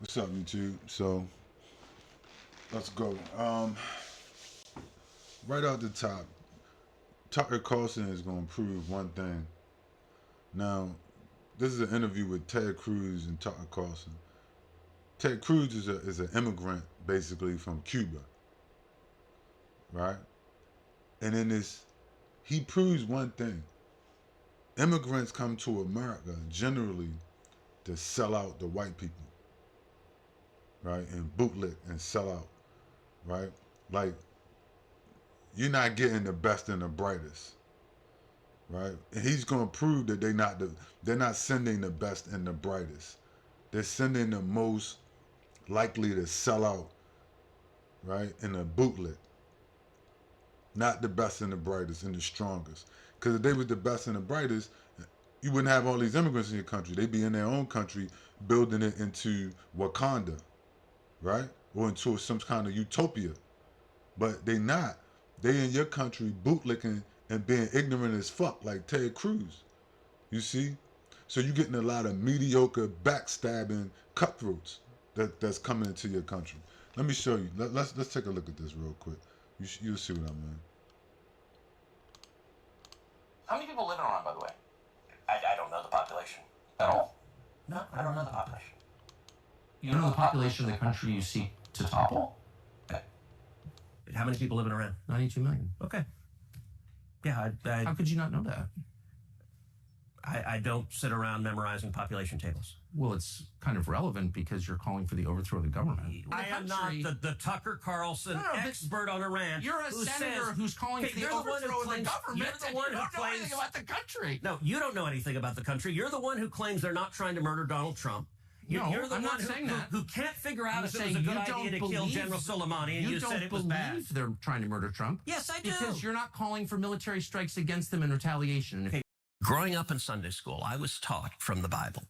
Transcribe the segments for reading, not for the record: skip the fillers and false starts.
What's up, YouTube? So let's go. Right out the top, Tucker Carlson is going to prove one thing. Now, this is an interview with Ted Cruz and Tucker Carlson. Ted Cruz is an immigrant basically from Cuba, right? And in this, he proves one thing: immigrants come to America generally to sell out the white people, right? And bootlick and sell out, right? Like, you're not getting the best and the brightest, right? And he's gonna prove that they're not sending the best and the brightest. They're sending the most likely to sell out, right? In a bootleg, not the best and the brightest and the strongest. Because if they was the best and the brightest, you wouldn't have all these immigrants in your country. They'd be in their own country, building it into Wakanda, right? Or into some kind of utopia. But they not. They in your country bootlicking and being ignorant as fuck, like Ted Cruz. You see? So you're getting a lot of mediocre, backstabbing cutthroats that's coming into your country. Let me show you. Let's take a look at this real quick. You'll see what I mean. How many people live in Iran, by the way? I don't know the population at all. No, I don't know the population. You don't know the population of the country you seek to topple? How many people live in Iran? 92 million. Okay. Yeah, How could you not know that? I don't sit around memorizing population tables. Well, it's kind of relevant because you're calling for the overthrow of the government. I am not the Tucker Carlson expert on Iran. You're a senator who's calling for the overthrow of the government. You're the one who don't know claims anything about the country. No, you don't know anything about the country. You're the one who claims they're not trying to murder Donald Trump. You're the I'm one not saying that. who can't figure out I'm if it was saying a good you idea to don't kill believe- General Soleimani, and you said it was don't bad. believe they're trying to murder Trump. Yes, I do. Because you're not calling for military strikes against them in retaliation. Okay. Growing up in Sunday school, I was taught from the Bible,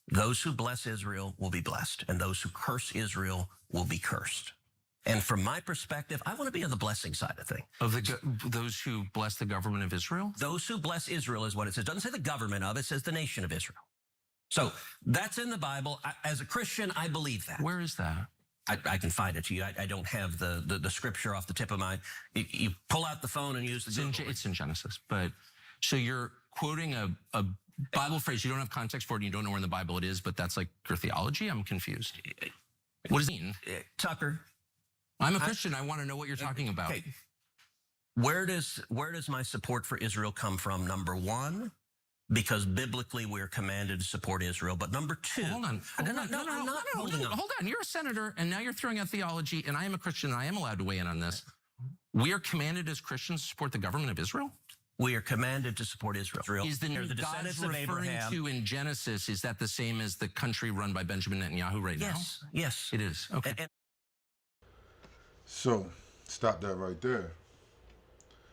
those who bless Israel will be blessed, and those who curse Israel will be cursed. And from my perspective, I want to be on the blessing side of things. Of those who bless the government of Israel? Those who bless Israel is what it says. It doesn't say the government of it, it says the nation of Israel. So that's in the Bible. As a Christian, I believe that. Where is that? I can find it to you. I don't have the scripture off the tip of my... You pull out the phone and use the Google. It's in Genesis. But so you're quoting a Bible phrase. You don't have context for it and you don't know where in the Bible it is, but that's like your theology? I'm confused. What does it mean? Tucker. I'm a Christian. I want to know what you're talking about. Okay. Where does my support for Israel come from? Number one, because biblically we're commanded to support Israel. But number two... Hold on. Hold on. You're a senator, and now you're throwing out theology, and I am a Christian, and I am allowed to weigh in on this. We are commanded as Christians to support the government of Israel? We are commanded to support Israel. Is the descendants God's of referring Abraham. to in Genesis, is that the same as the country run by Benjamin Netanyahu right now? Yes. It is. Okay. So, stop that right there.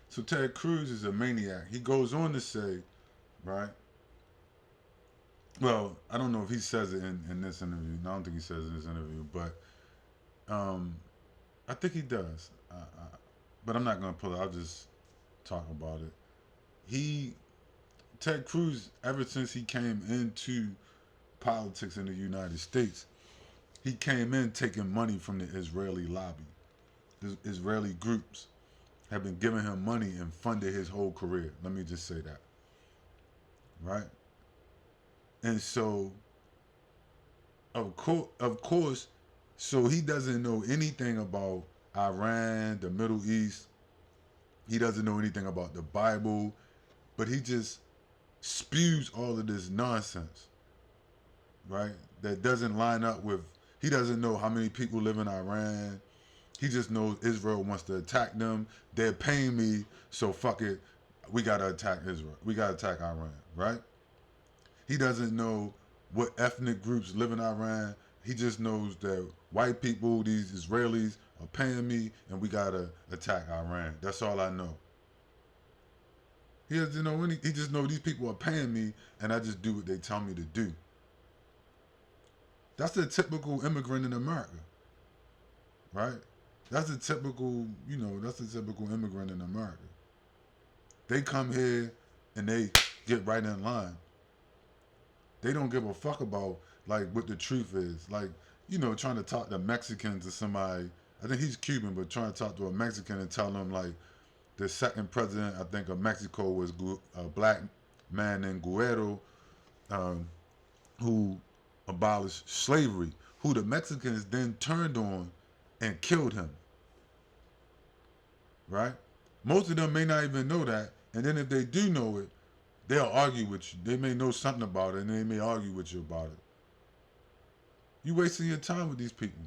So Ted Cruz is a maniac. He goes on to say, right? Well, I don't know if he says it in this interview. No, I don't think he says it in this interview, but I think he does. But I'm not going to pull it. I'll just talk about it. Ted Cruz, ever since he came into politics in the United States, he came in taking money from the Israeli lobby. The Israeli groups have been giving him money and funded his whole career. Let me just say that. Right? And so, of course, so he doesn't know anything about Iran, the Middle East. He doesn't know anything about the Bible, but he just spews all of this nonsense, right? That doesn't line up with, he doesn't know how many people live in Iran. He just knows Israel wants to attack them. They're paying me, so fuck it. We got to attack Israel. We got to attack Iran, right? He doesn't know what ethnic groups live in Iran. He just knows that white people, these Israelis, are paying me, and we got to attack Iran. That's all I know. He doesn't know any, he just knows these people are paying me, and I just do what they tell me to do. That's the typical immigrant in America, right? That's the typical, that's the typical immigrant in America. They come here and they get right in line. They don't give a fuck about like what the truth is. Like trying to talk to Mexicans or somebody. I think he's Cuban, but trying to talk to a Mexican and tell them like the second president, I think, of Mexico was a black man named Guerrero, um, who abolished slavery, who the Mexicans then turned on and killed him. Right? Most of them may not even know that, and then if they do know it, they'll argue with you. They may know something about it, and they may argue with you about it. You wasting your time with these people,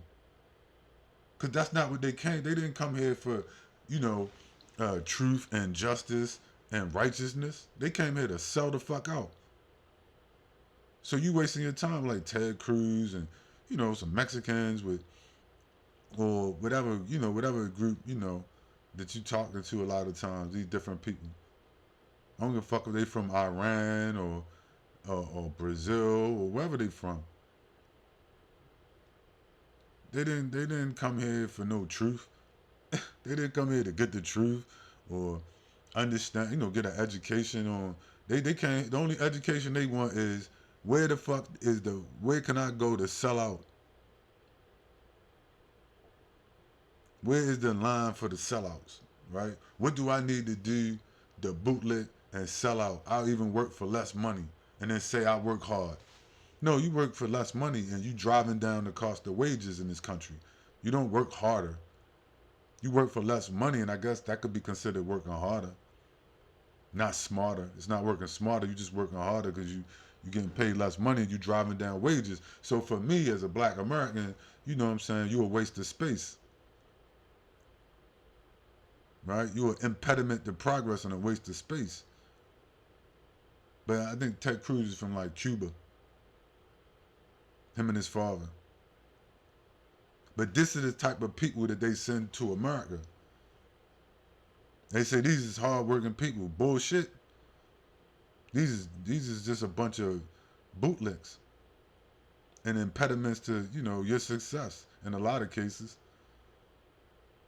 because that's not what they came. They didn't come here for, you know, truth and justice and righteousness. They came here to sell the fuck out. So you wasting your time like Ted Cruz and some Mexicans with or whatever whatever group that you talking to a lot of times. These different people. I don't give a fuck if they from Iran or Brazil or wherever they from. They didn't come here for no truth. They didn't come here to get the truth or understand, get an education on. They can't. The only education they want is where the fuck is where can I go to sell out? Where is the line for the sellouts, right? What do I need to do to bootleg and sell out? I'll even work for less money and then say I work hard. No, you work for less money and you driving down the cost of wages in this country. You don't work harder. You work for less money, and I guess that could be considered working harder. Not smarter. It's not working smarter. You're just working harder because you're getting paid less money and you're driving down wages. So for me as a black American, you know what I'm saying, you're a waste of space. Right? You're an impediment to progress and a waste of space. But I think Ted Cruz is from like Cuba. Him and his father. But this is the type of people that they send to America. They say these is hard-working people. Bullshit. These is just a bunch of bootlicks and impediments to, your success in a lot of cases.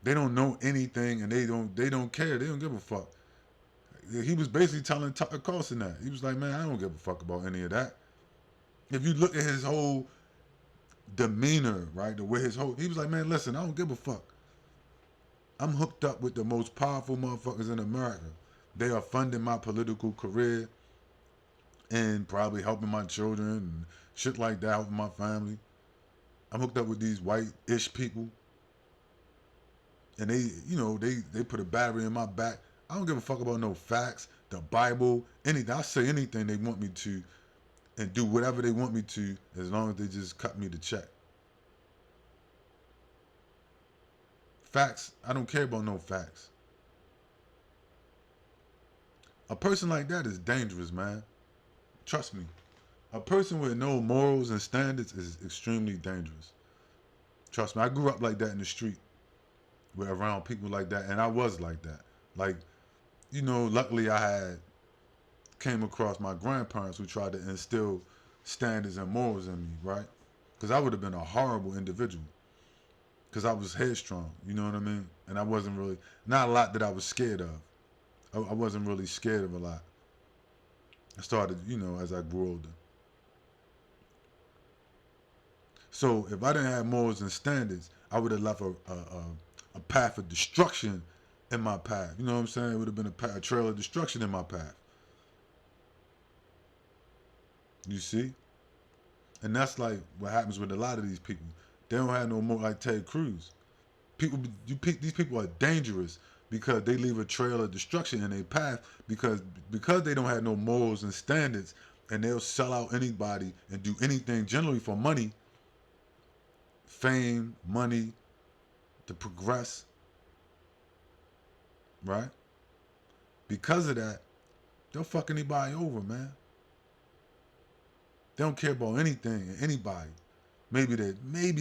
They don't know anything and they don't care. They don't give a fuck. He was basically telling Tucker Carlson that. He was like, man, I don't give a fuck about any of that. If you look at his whole demeanor, right, the way he was like, man, listen, I don't give a fuck. I'm hooked up with the most powerful motherfuckers in America. They are funding my political career and probably helping my children and shit like that, helping my family. I'm hooked up with these white-ish people. And they put a battery in my back. I don't give a fuck about no facts, the Bible, anything. I'll say anything they want me to and do whatever they want me to as long as they just cut me the check. Facts, I don't care about no facts. A person like that is dangerous, man. Trust me. A person with no morals and standards is extremely dangerous. Trust me, I grew up like that in the street. Around people like that, and I was like that. Like, luckily I came across my grandparents who tried to instill standards and morals in me, right? Because I would have been a horrible individual. Because I was headstrong, you know what I mean? And I wasn't really, not a lot that I was scared of. I wasn't really scared of a lot. I started, as I grew older. So if I didn't have morals and standards, I would have left a path of destruction in my path. You know what I'm saying? It would have been a trail of destruction in my path. You see? And that's like what happens with a lot of these people. They don't have no more, like Ted Cruz. These people are dangerous because they leave a trail of destruction in their path because they don't have no morals and standards, and they'll sell out anybody and do anything generally for money, fame, money, to progress, right? Because of that, they'll fuck anybody over, man. They don't care about anything and anybody. Maybe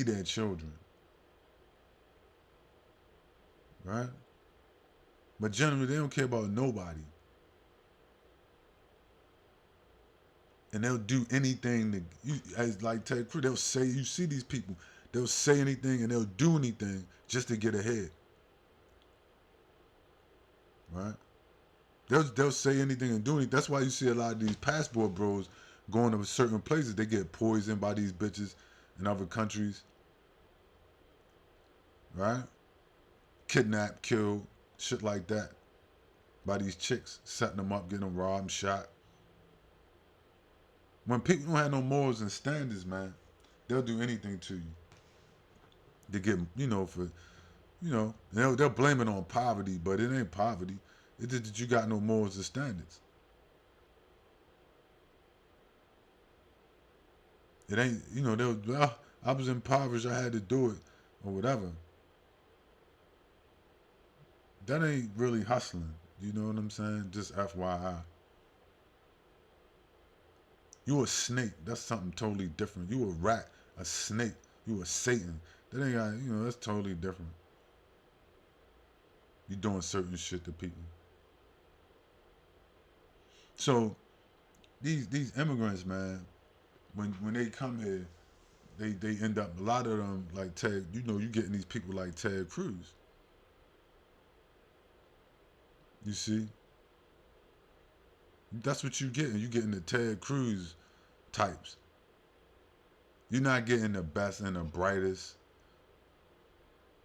their children, right? But generally, they don't care about nobody. And they'll do anything as like Ted Cruz, they'll say, you see these people, they'll say anything and they'll do anything just to get ahead. Right? They'll say anything and do anything. That's why you see a lot of these passport bros going to certain places. They get poisoned by these bitches in other countries. right? Kidnapped, killed, shit like that by these chicks, setting them up, getting them robbed, shot. When people don't have no morals and standards, man, they'll do anything to you to get, for, they'll blame it on poverty, but it ain't poverty. It's just that you got no morals and standards. It ain't, I was impoverished, I had to do it, or whatever. That ain't really hustling. You know what I'm saying? Just FYI. You a snake. That's something totally different. You a rat, a snake. You a Satan. That ain't got, that's totally different. You doing certain shit to people. So these immigrants, man, when they come here, they end up, a lot of them, like Ted, you getting these people like Ted Cruz. You see? That's what you getting. You getting the Ted Cruz types. You're not getting the best and the brightest.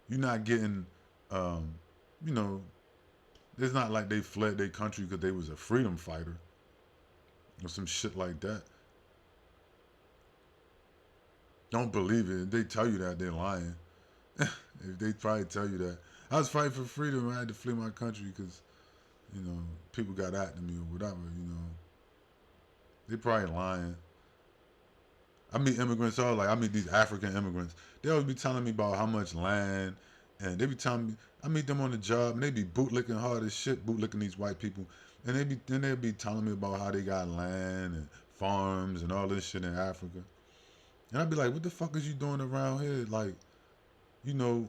You're not getting, um, you know, it's not like they fled their country because they was a freedom fighter or some shit like that. Don't believe it. If they tell you that, they're lying. If they probably tell you that. I was fighting for freedom. I had to flee my country because, people got after me or whatever. They probably lying. I meet immigrants I meet these African immigrants. They always be telling me about how much land, and they be telling me, I meet them on the job, and they be bootlicking hard as shit, bootlicking these white people. And they'll be telling me about how they got land and farms and all this shit in Africa. And I'd be like, what the fuck is you doing around here? Like, you know,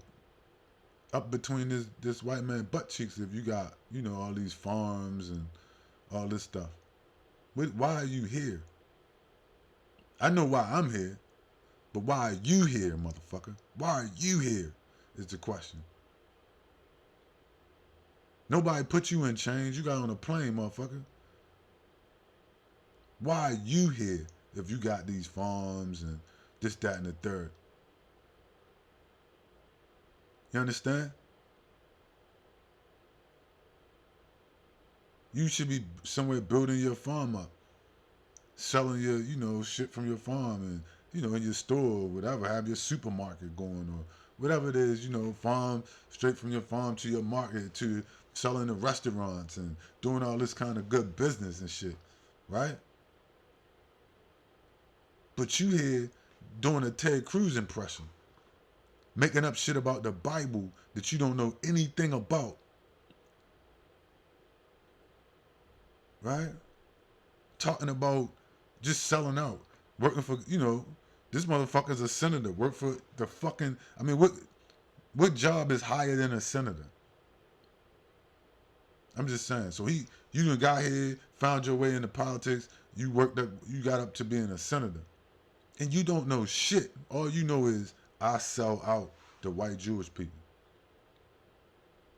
up between this white man butt cheeks if you got, all these farms and all this stuff. Why are you here? I know why I'm here, but why are you here, motherfucker? Why are you here is the question. Nobody put you in chains. You got on a plane, motherfucker. Why are you here if you got these farms and this, that, and the third? You understand? You should be somewhere building your farm up, selling your, shit from your farm and, in your store or whatever, have your supermarket going or whatever it is, farm, straight from your farm to your market to selling to restaurants and doing all this kind of good business and shit, right? But you here doing a Ted Cruz impression, making up shit about the Bible that you don't know anything about, right? Talking about just selling out, working for, this motherfucker's a senator, work for the fucking, I mean, what job is higher than a senator? I'm just saying. So you done got here, found your way into politics, you got up to being a senator. And you don't know shit. All you know is I sell out to white Jewish people.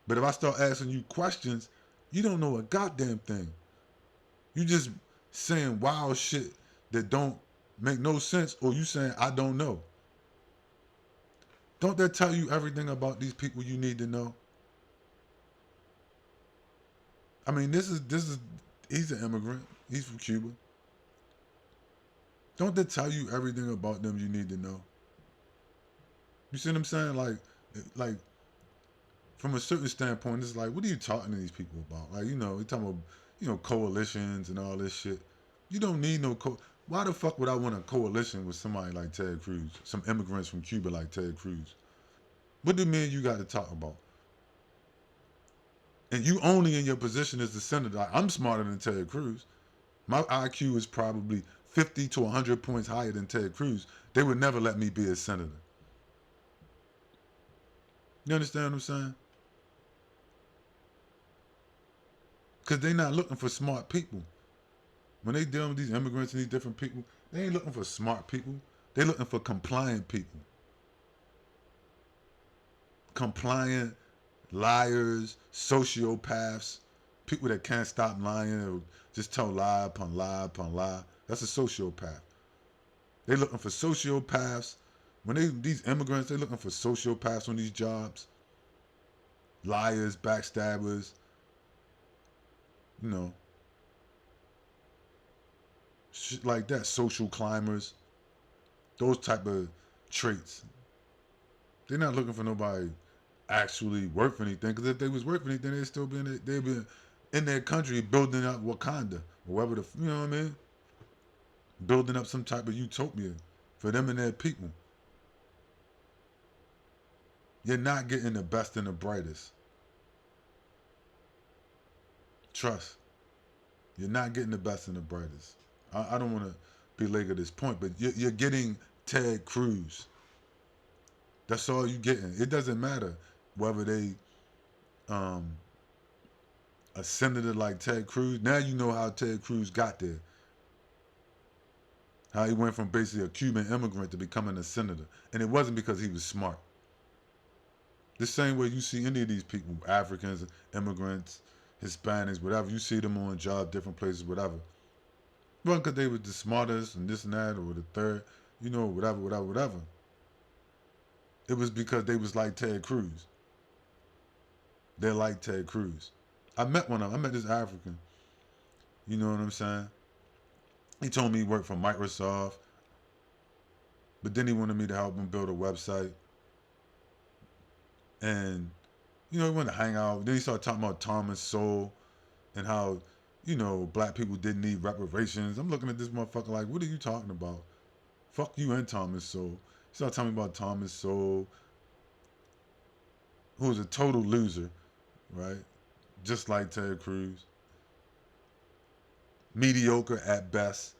But if I start asking you questions, you don't know a goddamn thing. You just saying wild shit that don't make no sense, or you saying I don't know. Don't that tell you everything about these people you need to know? I mean, this is he's an immigrant. He's from Cuba. Don't that tell you everything about them you need to know? You see what I'm saying? Like from a certain standpoint, it's like, what are you talking to these people about? Like, you're talking about, coalitions and all this shit. You don't need no Why the fuck would I want a coalition with somebody like Ted Cruz? Some immigrants from Cuba like Ted Cruz? What do me and you got to talk about? And you only in your position as the senator. Like, I'm smarter than Ted Cruz. My IQ is probably 50 to 100 points higher than Ted Cruz. They would never let me be a senator. You understand what I'm saying? Because they're not looking for smart people. When they dealing with these immigrants and these different people, they ain't looking for smart people. They're looking for compliant people. Compliant liars, sociopaths, people that can't stop lying or just tell lie upon lie upon lie. That's a sociopath. They're looking for sociopaths, When these immigrants, they looking for sociopaths on these jobs, liars, backstabbers, you know, shit like that, social climbers, those type of traits. They're not looking for nobody actually worth anything. Because if they was worth anything, they'd still be they'd be in their country building up Wakanda or whatever you know what I mean? Building up some type of utopia for them and their people. You're not getting the best and the brightest. Trust. You're not getting the best and the brightest. I don't want to belabor this point, but you're getting Ted Cruz. That's all you're getting. It doesn't matter whether they um, a senator like Ted Cruz. Now you know how Ted Cruz got there. How he went from basically a Cuban immigrant to becoming a senator. And it wasn't because he was smart. The same way you see any of these people, Africans, immigrants, Hispanics, whatever, you see them on jobs, different places, whatever. It wasn't because they were the smartest and this and that or the third, you know, whatever. It was because they was like Ted Cruz. They're like Ted Cruz. I met one of them. I met this African. You know what I'm saying? He told me he worked for Microsoft, but then he wanted me to help him build a website. And, you know, he wanted to hang out. Then he started talking about Thomas Sowell and how, you know, black people didn't need reparations. I'm looking at this motherfucker like, what are you talking about? Fuck you and Thomas Sowell. He started telling me about Thomas Sowell, who was a total loser, right? Just like Ted Cruz. Mediocre at best.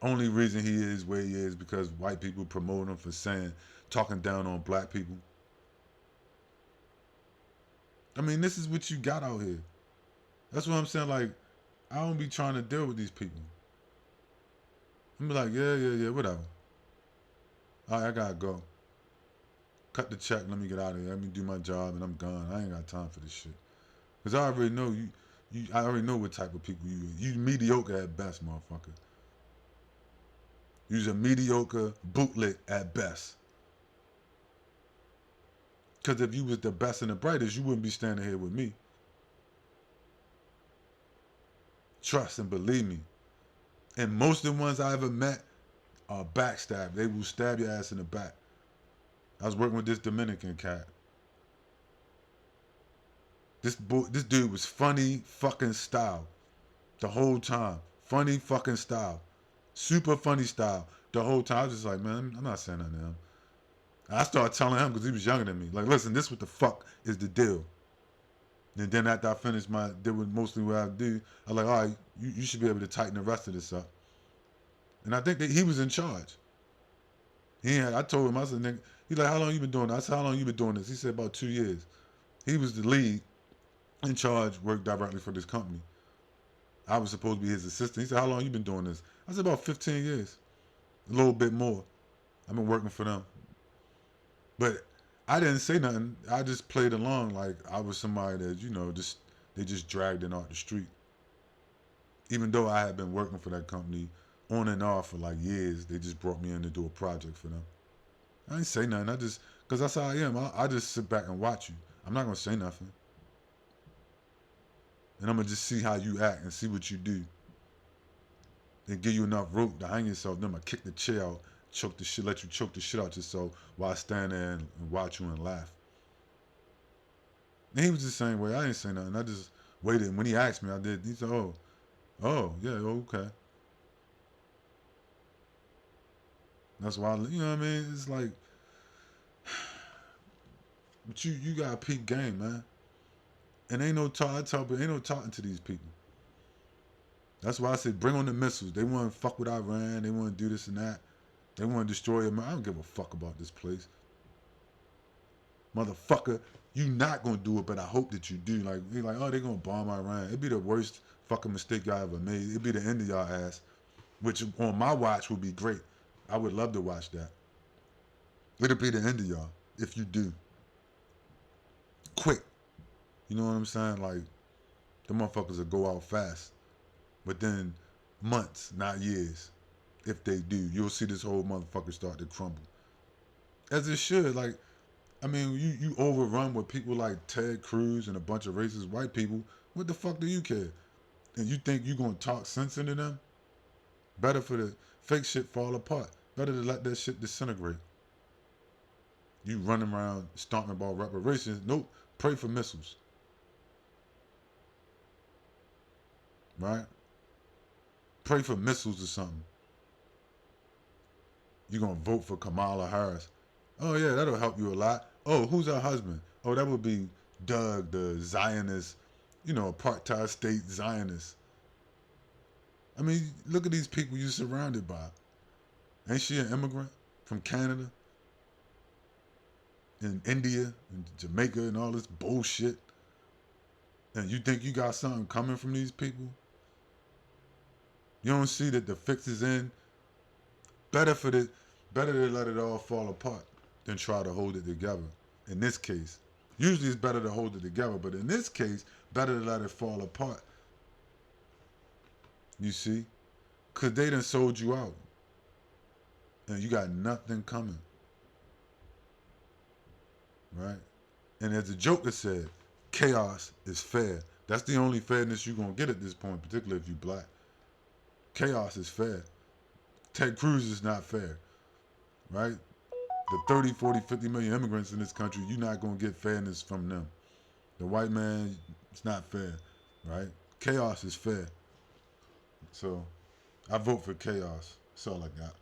Only reason he is where he is because white people promote him for talking down on black people. I mean, this is what you got out here. That's what I'm saying. Like, I don't be trying to deal with these people. I'm be like, yeah, whatever. All right, I gotta go. Cut the check. Let me get out of here. Let me do my job, and I'm gone. I ain't got time for this shit. Cause I already know you. I already know what type of people you. You mediocre at best, motherfucker. You's a mediocre bootlick at best. Cause if you was the best and the brightest, you wouldn't be standing here with me. Trust and believe me. And most of the ones I ever met are backstab. They will stab your ass in the back. I was working with this Dominican cat. This dude was funny fucking style the whole time. Funny fucking style. Super funny style the whole time. I was just like, man, I'm not saying nothing to him. I started telling him because he was younger than me. Like, listen, this what the fuck is the deal. And then after I finished did mostly what I do, I was like, all right, you should be able to tighten the rest of this up. And I think that he was in charge. I told him, I said, nigga, he's like, how long you been doing this? I said, how long you been doing this? He said, about 2 years. He was the lead, in charge, worked directly for this company. I was supposed to be his assistant. He said, how long you been doing this? I said, about 15 years. A little bit more. I've been working for them. But I didn't say nothing. I just played along like I was somebody that, you know, they just dragged in off the street. Even though I had been working for that company on and off for like years, they just brought me in to do a project for them. I didn't say nothing. Because that's how I am. I just sit back and watch you. I'm not going to say nothing. And I'm going to just see how you act and see what you do. Then give you enough rope to hang yourself. Then I'm going to kick the chair out, let you choke the shit out yourself while I stand there and watch you and laugh. And he was the same way. I didn't say nothing. I just waited. And when he asked me, I did. He said, oh, yeah, okay. That's why, you know what I mean? It's like, but you got a peak game, man. And ain't no talking to these people. That's why I said bring on the missiles. They want to fuck with Iran. They want to do this and that. They want to destroy America. I don't give a fuck about this place. Motherfucker, you not going to do it, but I hope that you do. Like, you're like, oh, they're going to bomb Iran. It'd be the worst fucking mistake y'all ever made. It'd be the end of y'all ass, which on my watch would be great. I would love to watch that. It'll be the end of y'all if you do. Quick. You know what I'm saying? Like, the motherfuckers will go out fast. But then months, not years. If they do, you'll see this whole motherfucker start to crumble. as it should. Like, I mean, you overrun with people like Ted Cruz and a bunch of racist white people. What the fuck do you care? And you think you gonna talk sense into them? Better for the fake shit fall apart. Better to let that shit disintegrate. You running around stomping about reparations. Nope. Pray for missiles. Right? Pray for missiles or something. You gonna vote for Kamala Harris. Oh yeah, that'll help you a lot. Oh, who's her husband? Oh, that would be Doug, the Zionist, apartheid state Zionist. I mean, look at these people you're surrounded by. Ain't she an immigrant from Canada and India and Jamaica and all this bullshit? And you think you got something coming from these people? You don't see that the fix is in. Better for the, better to let it all fall apart than try to hold it together. In this case, usually it's better to hold it together, but in this case, better to let it fall apart. You see, cause they done sold you out, and you got nothing coming, right? And as the Joker said, chaos is fair. That's the only fairness you're gonna get at this point, particularly if you black. Chaos is fair. Ted Cruz is not fair, right? The 30, 40, 50 million immigrants in this country, you're not going to get fairness from them. The white man, it's not fair, right? Chaos is fair. So I vote for chaos. That's all I got.